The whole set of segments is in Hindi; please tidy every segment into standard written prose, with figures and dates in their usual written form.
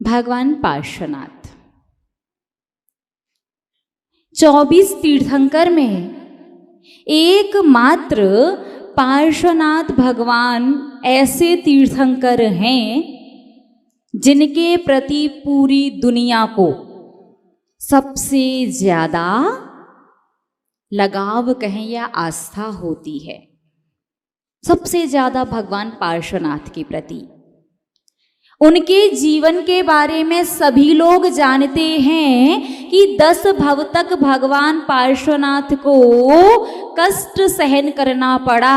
भगवान पार्श्वनाथ 24 तीर्थंकर में एकमात्र पार्श्वनाथ भगवान ऐसे तीर्थंकर हैं जिनके प्रति पूरी दुनिया को सबसे ज्यादा लगाव कहें या आस्था होती है। सबसे ज्यादा भगवान पार्श्वनाथ के प्रति उनके जीवन के बारे में सभी लोग जानते हैं कि 10 भव तक भगवान पार्श्वनाथ को कष्ट सहन करना पड़ा,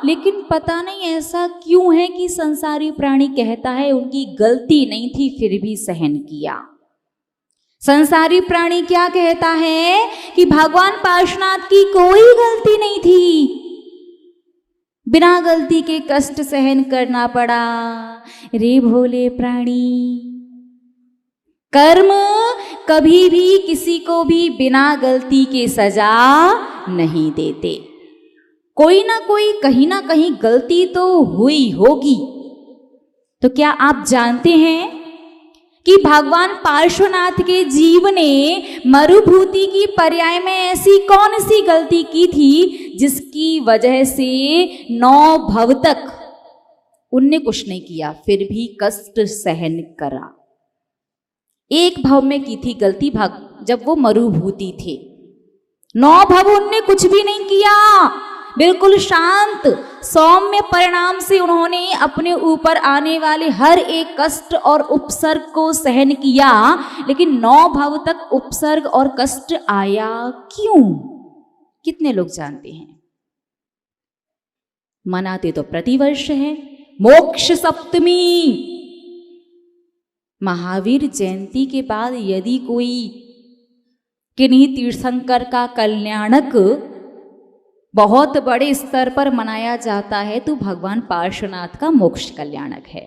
लेकिन पता नहीं ऐसा क्यों है कि संसारी प्राणी कहता है उनकी गलती नहीं थी फिर भी सहन किया। संसारी प्राणी क्या कहता है कि भगवान पार्श्वनाथ की कोई गलती नहीं थी, बिना गलती के कष्ट सहन करना पड़ा। रे भोले प्राणी, कर्म कभी भी किसी को भी बिना गलती के सजा नहीं देते। कोई ना कोई कहीं ना कहीं गलती तो हुई होगी। तो क्या आप जानते हैं कि भगवान पार्श्वनाथ के जीव ने मरुभूति की पर्याय में ऐसी कौन सी गलती की थी जिसकी वजह से 9 भव तक उनने कुछ नहीं किया फिर भी कष्ट सहन करा। एक भव में की थी गलती जब वो मरुभूति थे। 9 भव उनने कुछ भी नहीं किया, बिल्कुल शांत सौम्य परिणाम से उन्होंने अपने ऊपर आने वाले हर एक कष्ट और उपसर्ग को सहन किया। लेकिन 9 भव तक उपसर्ग और कष्ट आया क्यों? कितने लोग जानते हैं? मनाते तो प्रतिवर्ष है मोक्ष सप्तमी। महावीर जयंती के बाद यदि कोई किन्हीं तीर्थंकर का कल्याणक बहुत बड़े स्तर पर मनाया जाता है तो भगवान पार्श्वनाथ का मोक्ष कल्याणक है।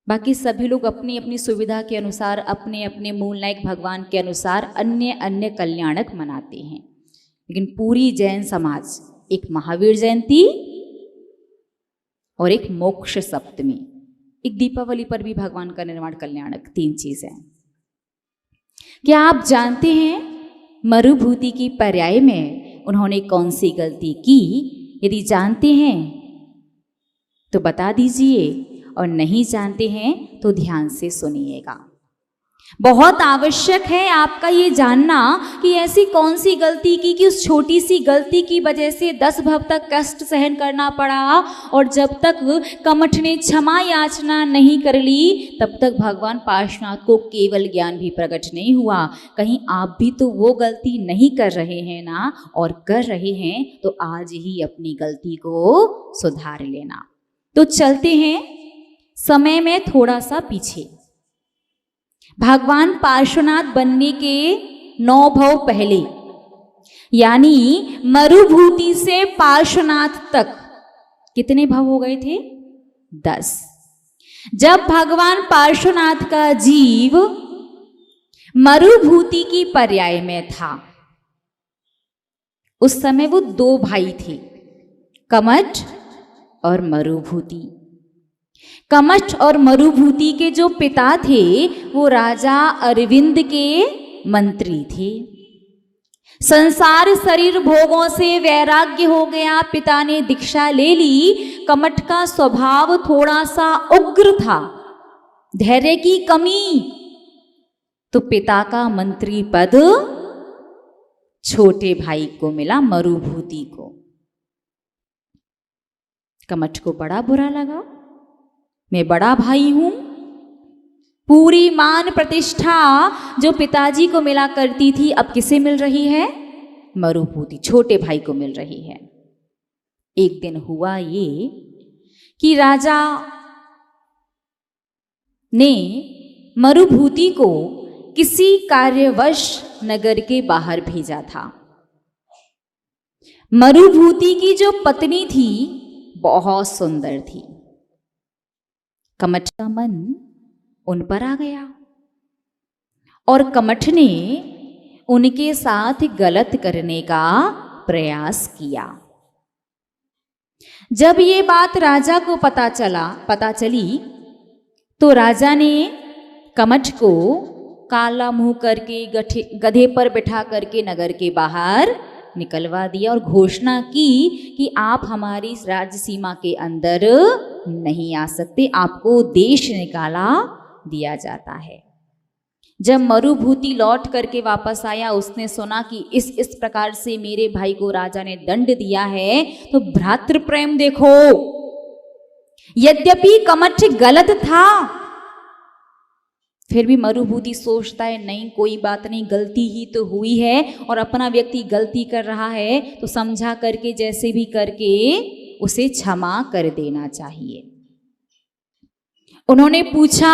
बाकी सभी लोग अपनी अपनी सुविधा के अनुसार अपने अपने मूल नायक भगवान के अनुसार अन्य अन्य कल्याणक मनाते हैं, लेकिन पूरी जैन समाज एक महावीर जयंती और एक मोक्ष सप्तमी, एक दीपावली पर भी भगवान का निर्वाण कल्याणक, 3 चीजें। क्या आप जानते हैं मरुभूति की पर्याय में उन्होंने कौन सी गलती की? यदि जानते हैं तो बता दीजिए और नहीं जानते हैं तो ध्यान से सुनिएगा। बहुत आवश्यक है आपका ये जानना कि ऐसी कौन सी गलती की कि उस छोटी सी गलती की वजह से 10 भव तक कष्ट सहन करना पड़ा, और जब तक कमठ ने क्षमा याचना नहीं कर ली तब तक भगवान पार्श्वनाथ को केवल ज्ञान भी प्रकट नहीं हुआ। कहीं आप भी तो वो गलती नहीं कर रहे हैं ना, और कर रहे हैं तो आज ही अपनी गलती को सुधार लेना। तो चलते हैं समय में थोड़ा सा पीछे। भगवान पार्श्वनाथ बनने के 9 भव पहले, यानी मरुभूति से पार्श्वनाथ तक कितने भव हो गए थे? 10। जब भगवान पार्श्वनाथ का जीव मरुभूति की पर्याय में था उस समय वो 2 भाई थे, कमठ और मरुभूति। कमठ और मरुभूति के जो पिता थे वो राजा अरविंद के मंत्री थे। संसार शरीर भोगों से वैराग्य हो गया, पिता ने दीक्षा ले ली। कमठ का स्वभाव थोड़ा सा उग्र था, धैर्य की कमी, तो पिता का मंत्री पद छोटे भाई को मिला, मरुभूति को। कमठ को बड़ा बुरा लगा, मैं बड़ा भाई हूं, पूरी मान प्रतिष्ठा जो पिताजी को मिला करती थी अब किसे मिल रही है? मरुभूति, छोटे भाई को मिल रही है। एक दिन हुआ ये कि राजा ने मरुभूति को किसी कार्यवश नगर के बाहर भेजा था। मरुभूति की जो पत्नी थी बहुत सुंदर थी। कमठ का मन उन पर आ गया और कमठ ने उनके साथ गलत करने का प्रयास किया। जब ये बात राजा को पता चली तो राजा ने कमठ को काला मुंह करके गधे पर बिठा करके नगर के बाहर निकलवा दिया और घोषणा की कि आप हमारी राज्य सीमा के अंदर नहीं आ सकते, आपको देश निकाला दिया जाता है। जब मरुभूति लौट करके वापस आया, उसने सुना कि इस प्रकार से मेरे भाई को राजा ने दंड दिया है, तो भ्रातृ प्रेम देखो। यद्यपि कमठ गलत था, फिर भी मरुभूति सोचता है नहीं कोई बात नहीं, गलती ही तो हुई है और अपना व्यक्ति गलती कर रहा है तो समझा करके जैसे भी करके उसे क्षमा कर देना चाहिए। उन्होंने पूछा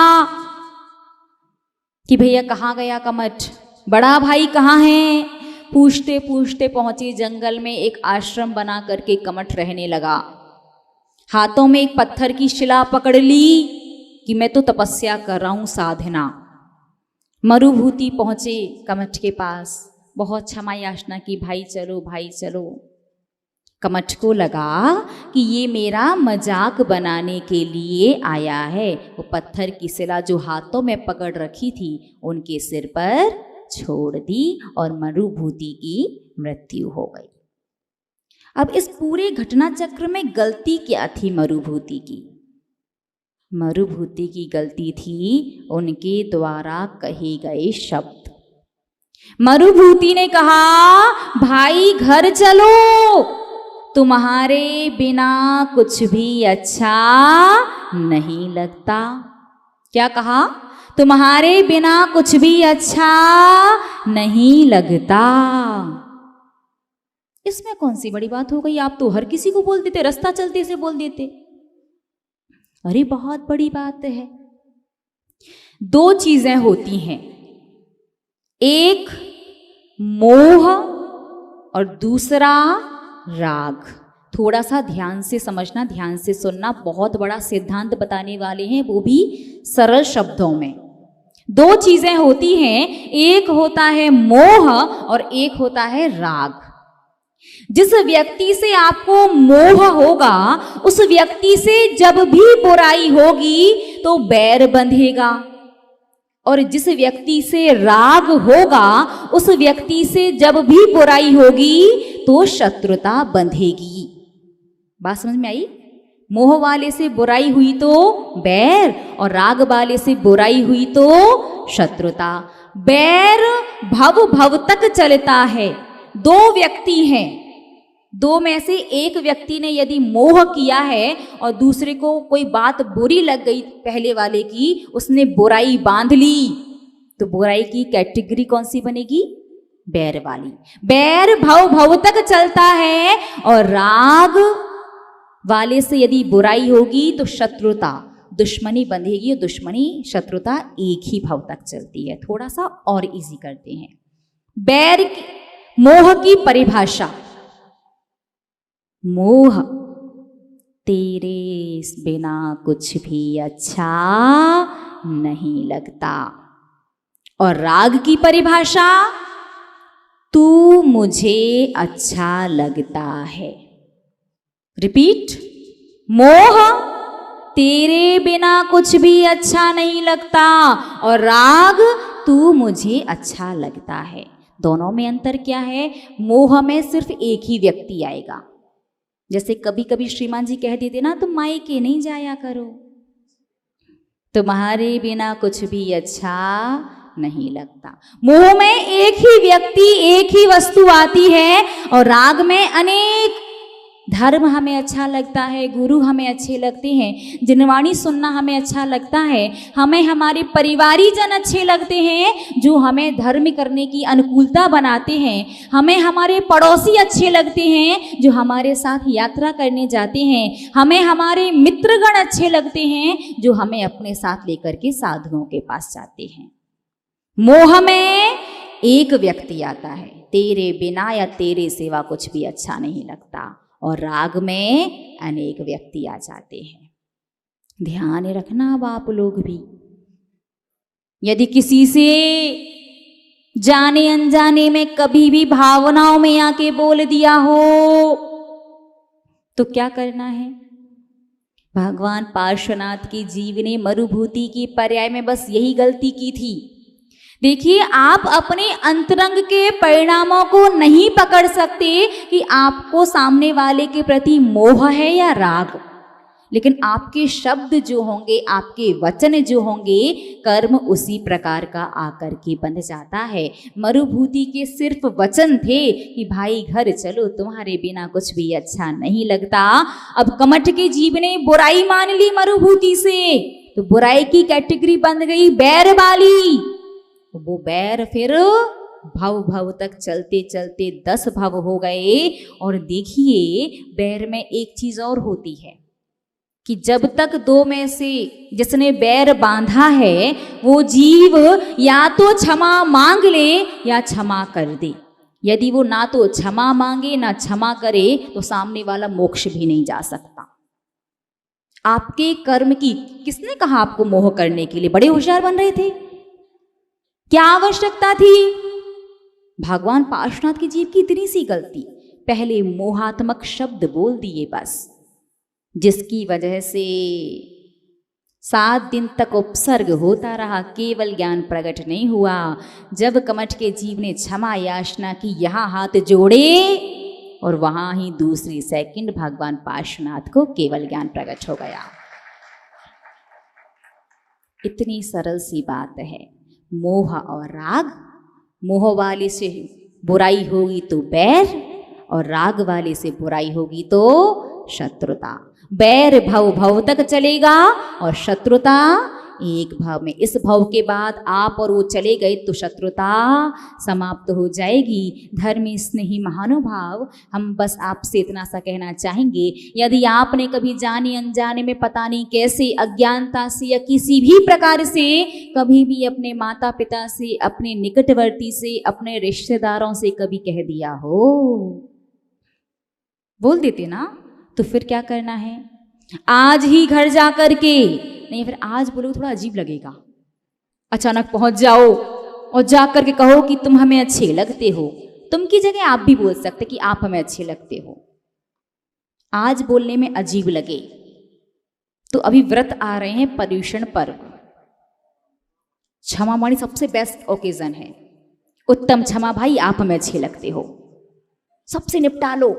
कि भैया कहाँ गया कमठ, बड़ा भाई कहाँ है? पूछते पूछते पहुंचे जंगल में, एक आश्रम बना करके कमठ रहने लगा। हाथों में एक पत्थर की शिला पकड़ ली कि मैं तो तपस्या कर रहा हूं, साधना। मरुभूति पहुंचे कमठ के पास, बहुत क्षमा याचना की, भाई चलो भाई चलो। कमठ को लगा कि ये मेरा मजाक बनाने के लिए आया है। वो पत्थर की शिला जो हाथों में पकड़ रखी थी उनके सिर पर छोड़ दी और मरुभूति की मृत्यु हो गई। अब इस पूरे घटना चक्र में गलती क्या थी मरुभूति की? मरुभूति की गलती थी उनके द्वारा कहे गए शब्द। मरुभूति ने कहा भाई घर चलो, तुम्हारे बिना कुछ भी अच्छा नहीं लगता। क्या कहा? तुम्हारे बिना कुछ भी अच्छा नहीं लगता। इसमें कौन सी बड़ी बात हो गई? आप तो हर किसी को बोल देते, रास्ता चलते से बोल देते। अरे बहुत बड़ी बात है। दो चीजें होती हैं, एक मोह और दूसरा राग। थोड़ा सा ध्यान से समझना, ध्यान से सुनना, बहुत बड़ा सिद्धांत बताने वाले हैं, वो भी सरल शब्दों में। दो चीजें होती हैं, एक होता है मोह और एक होता है राग। जिस व्यक्ति से आपको मोह होगा, उस व्यक्ति से जब भी बुराई होगी तो बैर बंधेगा, और जिस व्यक्ति से राग होगा उस व्यक्ति से जब भी बुराई होगी तो शत्रुता बंधेगी। बात समझ में आई? मोह वाले से बुराई हुई तो बैर और राग वाले से बुराई हुई तो शत्रुता। बैर भव भव तक चलता है। दो व्यक्ति हैं, दो में से एक व्यक्ति ने यदि मोह किया है और दूसरे को कोई बात बुरी लग गई पहले वाले की, उसने बुराई बांध ली, तो बुराई की कैटेगरी कौन सी बनेगी? बैर वाली। बैर भव भव तक चलता है और राग वाले से यदि बुराई होगी तो शत्रुता, दुश्मनी बंधेगी, और दुश्मनी शत्रुता एक ही भव तक चलती है। थोड़ा सा और इजी करते हैं। बैर की, मोह की परिभाषा, मोह तेरे बिना कुछ भी अच्छा नहीं लगता, और राग की परिभाषा तू मुझे अच्छा लगता है। रिपीट, मोह तेरे बिना कुछ भी अच्छा नहीं लगता और राग तू मुझे अच्छा लगता है। दोनों में अंतर क्या है? मोह में सिर्फ एक ही व्यक्ति आएगा। जैसे कभी कभी श्रीमान जी कह देते ना, तुम मायके नहीं जाया करो, तुम्हारे बिना कुछ भी अच्छा नहीं लगता। मोह में एक ही व्यक्ति, एक ही वस्तु आती है, और राग में अनेक धर्म हमें अच्छा लगता है, गुरु हमें अच्छे लगते हैं, जिनवाणी सुनना हमें अच्छा लगता है, हमें हमारे परिवारीजन अच्छे लगते हैं जो हमें धर्म करने की अनुकूलता बनाते हैं, हमें हमारे पड़ोसी अच्छे लगते हैं जो हमारे साथ यात्रा करने जाते हैं, हमें हमारे मित्रगण अच्छे लगते हैं जो हमें अपने साथ लेकर के साधुओं के पास जाते हैं। मोह में एक व्यक्ति आता है, तेरे बिना या तेरे सिवा कुछ भी अच्छा नहीं लगता, और राग में अनेक व्यक्ति आ जाते हैं। ध्यान रखना अब आप लोग भी, यदि किसी से जाने अनजाने में कभी भी भावनाओं में आके बोल दिया हो तो क्या करना है? भगवान पार्श्वनाथ के जीव ने मरुभूति की पर्याय में बस यही गलती की थी। देखिए, आप अपने अंतरंग के परिणामों को नहीं पकड़ सकते कि आपको सामने वाले के प्रति मोह है या राग, लेकिन आपके शब्द जो होंगे, आपके वचन जो होंगे, कर्म उसी प्रकार का आकर के बंध जाता है। मरुभूति के सिर्फ वचन थे कि भाई घर चलो, तुम्हारे बिना कुछ भी अच्छा नहीं लगता। अब कमठ के जीव ने बुराई मान ली मरुभूति से, तो बुराई की कैटेगरी बन गई बैर वाली। वो बैर फिर भव भव तक चलते चलते 10 भव हो गए। और देखिए, बैर में एक चीज और होती है कि जब तक दो में से जिसने बैर बांधा है वो जीव या तो क्षमा मांग ले या क्षमा कर दे। यदि वो ना तो क्षमा मांगे ना क्षमा करे तो सामने वाला मोक्ष भी नहीं जा सकता। आपके कर्म की किसने कहा आपको मोह करने के लिए? बड़े होशियार बन रहे थे, क्या आवश्यकता थी? भगवान पार्श्वनाथ के जीव की इतनी सी गलती, पहले मोहात्मक शब्द बोल दिए बस, जिसकी वजह से 7 दिन तक उपसर्ग होता रहा, केवल ज्ञान प्रकट नहीं हुआ। जब कमठ के जीव ने क्षमा याचना की, यहाँ हाथ जोड़े और वहां ही दूसरी सेकंड भगवान पार्श्वनाथ को केवल ज्ञान प्रकट हो गया। इतनी सरल सी बात है। मोह और राग, मोह वाले से बुराई होगी तो बैर, और राग वाले से बुराई होगी तो शत्रुता। बैर भव भव तक चलेगा और शत्रुता एक भाव में। इस भाव के बाद आप और वो चले गए तो शत्रुता समाप्त हो जाएगी। धर्मी स्नेही महानुभाव, हम बस आपसे इतना सा कहना चाहेंगे, यदि आपने कभी जाने अनजाने में पता नहीं कैसे अज्ञानता से या किसी भी प्रकार से कभी भी अपने माता पिता से, अपने निकटवर्ती से, अपने रिश्तेदारों से कभी कह दिया हो, बोल देते ना, तो फिर क्या करना है? आज ही घर जा कर के, नहीं फिर आज बोलो थोड़ा अजीब लगेगा, अचानक पहुंच जाओ और जा कर के कहो कि तुम हमें अच्छे लगते हो। तुम की जगह आप भी बोल सकते कि आप हमें अच्छे लगते हो। आज बोलने में अजीब लगे तो अभी व्रत आ रहे हैं, पर्युषण पर्व, क्षमा मानी सबसे बेस्ट ओकेजन है। उत्तम क्षमा भाई, आप हमें अच्छे लगते हो, सबसे निपटा लो।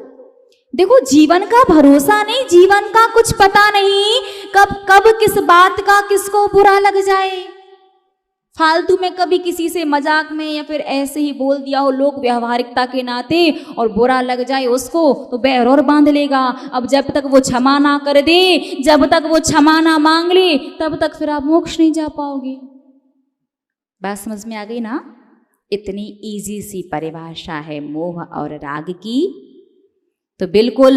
देखो, जीवन का भरोसा नहीं, जीवन का कुछ पता नहीं, कब कब किस बात का किसको बुरा लग जाए। फालतू में कभी किसी से मजाक में या फिर ऐसे ही बोल दिया हो लोग व्यवहारिकता के नाते और बुरा लग जाए उसको, तो बैर और बांध लेगा। अब जब तक वो क्षमा ना कर दे, जब तक वो क्षमा ना मांग ले, तब तक फिर आप मोक्ष नहीं जा पाओगे। बात समझ में आ गई ना? इतनी इजी सी परिभाषा है मोह और राग की। तो बिल्कुल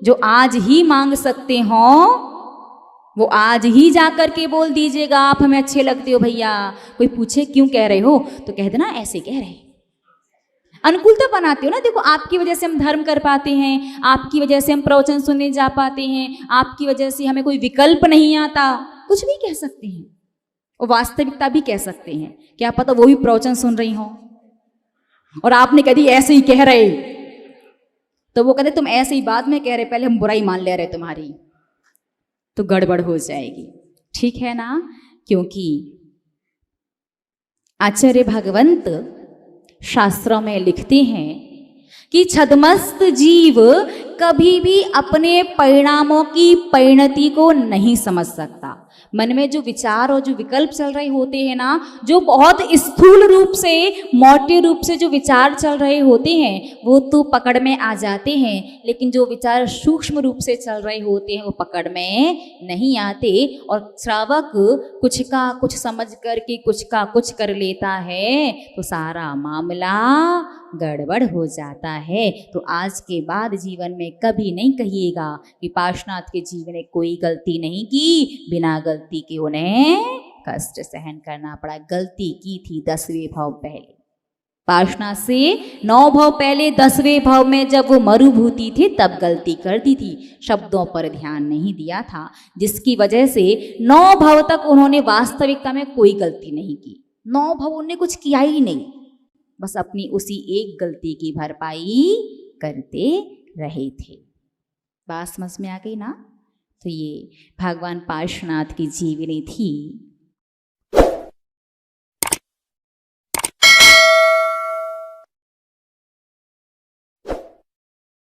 जो आज ही मांग सकते हो वो आज ही जाकर के बोल दीजिएगा, आप हमें अच्छे लगते हो भैया। कोई पूछे क्यों कह रहे हो तो कह देना ऐसे कह रहे। अनुकूलता बनाते हो ना। देखो, आपकी वजह से हम धर्म कर पाते हैं, आपकी वजह से हम प्रवचन सुनने जा पाते हैं, आपकी वजह से हमें कोई विकल्प नहीं आता। कुछ भी कह सकते हैं और वास्तविकता भी कह सकते हैं। क्या पता वो भी प्रवचन सुन रही हो और आपने कभी ऐसे ही कह रहे, तो वो कहते तुम ऐसे ही बाद में कह रहे, पहले हम बुराई मान ले रहे तुम्हारी, तो गड़बड़ हो जाएगी। ठीक है ना? क्योंकि आचार्य भगवंत शास्त्रों में लिखते हैं कि छद्मस्त जीव कभी भी अपने परिणामों की परिणति को नहीं समझ सकता। मन में जो विचार और जो विकल्प चल रहे होते हैं ना, जो बहुत स्थूल रूप से, मोटे रूप से जो विचार चल रहे होते हैं वो तो पकड़ में आ जाते हैं, लेकिन जो विचार सूक्ष्म रूप से चल रहे होते हैं वो पकड़ में नहीं आते। और श्रावक कुछ का कुछ समझ करके कुछ का कुछ कर लेता है तो सारा मामला गड़बड़ हो जाता है। तो आज के बाद जीवन में कभी नहीं कहिएगा कि पार्श्वनाथ के जीवन ने कोई गलती नहीं की, बिना गलती के उन्हें कष्ट सहन करना पड़ा। गलती की थी 10वें भाव पहले, पार्श्वनाथ से 9 भाव पहले 10वें भाव में जब वो मरुभूति थे तब गलती कर दी थी, शब्दों पर ध्यान नहीं दिया था, जिसकी वजह से 9 भाव तक उन्होंने वास्तविकता में कोई गलती नहीं की। 9 भाव उन्होंने कुछ किया ही नहीं, बस अपनी उसी एक गलती की भरपाई करते रहे थे। बात समझ में आ गई ना? तो ये भगवान पार्श्वनाथ की जीवनी थी।